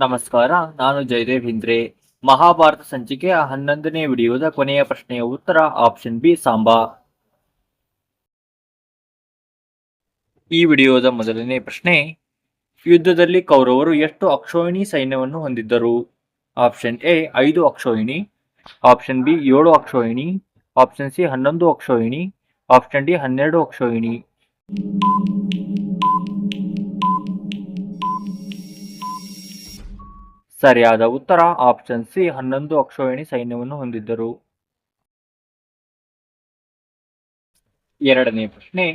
ನಮಸ್ಕಾರ, ನಾನು ಜಯದೇವ್ ಹಿಂದ್ರೆ. ಮಹಾಭಾರತ ಸಂಚಿಕೆಯ 11ನೇ ವಿಡಿಯೋದ ಕೊನೆಯ ಪ್ರಶ್ನೆಯ ಉತ್ತರ ಆಪ್ಷನ್ ಬಿ ಸಾಂಬಾ. ಈ ವಿಡಿಯೋದ ಮೊದಲನೇ ಪ್ರಶ್ನೆ, ಯುದ್ಧದಲ್ಲಿ ಕೌರವರು ಎಷ್ಟು ಅಕ್ಷೋಹಿಣಿ ಸೈನ್ಯವನ್ನು ಹೊಂದಿದ್ದರು? ಆಪ್ಷನ್ ಎ 5 ಅಕ್ಷೋಹಿಣಿ, ಆಪ್ಷನ್ ಬಿ 7 ಅಕ್ಷೋಹಿಣಿ, ಆಪ್ಷನ್ ಸಿ 11 ಅಕ್ಷೋಹಿಣಿ, ಆಪ್ಷನ್ ಡಿ 12 ಅಕ್ಷೋಹಿಣಿ. ಸರಿಯಾದ ಉತ್ತರ ಆಪ್ಷನ್ ಸಿ 11 ಅಕ್ಷೋಹಿಣಿ ಸೈನ್ಯವನ್ನು ಹೊಂದಿದ್ದರು. ಎರಡನೇ ಪ್ರಶ್ನೆ,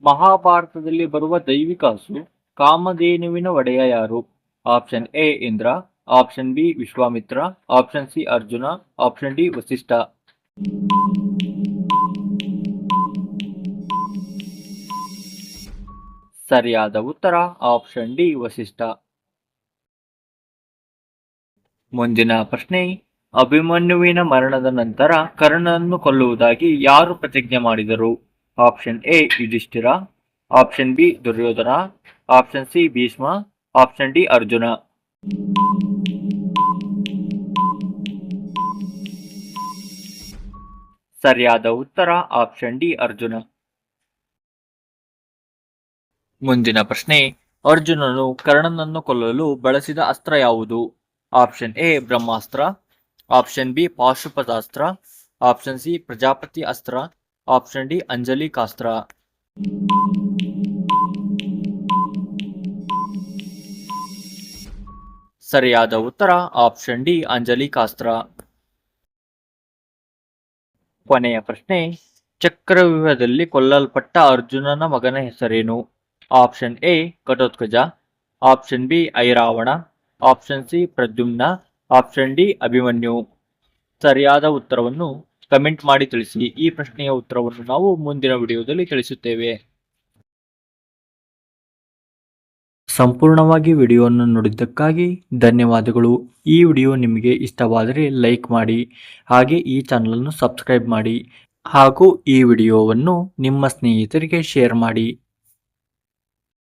ಮಹಾಭಾರತದಲ್ಲಿ ಬರುವ ದೈವಿಕ ಹಸು ಕಾಮಧೇನುವಿನ ಒಡೆಯ ಯಾರು? Option A Indra, option B Vishwamitra, option C Arjuna, option D Vasishtha. ಸರಿಯಾದ ಉತ್ತರ ಆಪ್ಷನ್ ಡಿ ವಸಿಷ್ಠ. ಮುಂದಿನ ಪ್ರಶ್ನೆ, ಅಭಿಮನ್ಯುವಿನ ಮರಣದ ನಂತರ ಕರ್ಣನನ್ನು ಕೊಲ್ಲುವುದಾಗಿ ಯಾರು ಪ್ರತಿಜ್ಞೆ ಮಾಡಿದರು? Option A Yudhishthira, option B Duryodhana, option C Bhishma, option D Arjuna. ಸರಿಯಾದ ಉತ್ತರ ಆಪ್ಷನ್ ಡಿ ಅರ್ಜುನ. ಮುಂದಿನ ಪ್ರಶ್ನೆ, ಅರ್ಜುನನು ಕರ್ಣನನ್ನು ಕೊಲ್ಲಲು ಬಳಸಿದ ಅಸ್ತ್ರ ಯಾವುದು? Option A Brahmastra, option B Pashupatastra, option C Prajapati ಅಸ್ತ್ರ, ಆಪ್ಷನ್ ಡಿ ಅಂಜಲಿಕಾಸ್ತ್ರ. ಸರಿಯಾದ ಉತ್ತರ ಆಪ್ಷನ್ ಡಿ ಅಂಜಲಿಕಾಸ್ತ್ರ. ಕೊನೆಯ ಪ್ರಶ್ನೆ, ಚಕ್ರವ್ಯೂಹದಲ್ಲಿ ಕೊಲ್ಲಲ್ಪಟ್ಟ ಅರ್ಜುನನ ಮಗನ ಹೆಸರೇನು? Option A Ghatotkacha, option B Iravan, option C Pradyumna, option D Abhimanyu. ಸರಿಯಾದ ಉತ್ತರವನ್ನು ಕಮೆಂಟ್ ಮಾಡಿ ತಿಳಿಸಿ. ಈ ಪ್ರಶ್ನೆಯ ಉತ್ತರವನ್ನು ನಾವು ಮುಂದಿನ ವಿಡಿಯೋದಲ್ಲಿ ತಿಳಿಸುತ್ತೇವೆ. ಸಂಪೂರ್ಣವಾಗಿ ವಿಡಿಯೋವನ್ನು ನೋಡಿದ್ದಕ್ಕಾಗಿ ಧನ್ಯವಾದಗಳು. ಈ ವಿಡಿಯೋ ನಿಮಗೆ ಇಷ್ಟವಾದರೆ ಲೈಕ್ ಮಾಡಿ, ಹಾಗೆ ಈ ಚಾನಲನ್ನು ಸಬ್ಸ್ಕ್ರೈಬ್ ಮಾಡಿ, ಹಾಗೂ ಈ ವಿಡಿಯೋವನ್ನು ನಿಮ್ಮ ಸ್ನೇಹಿತರಿಗೆ ಶೇರ್ ಮಾಡಿ.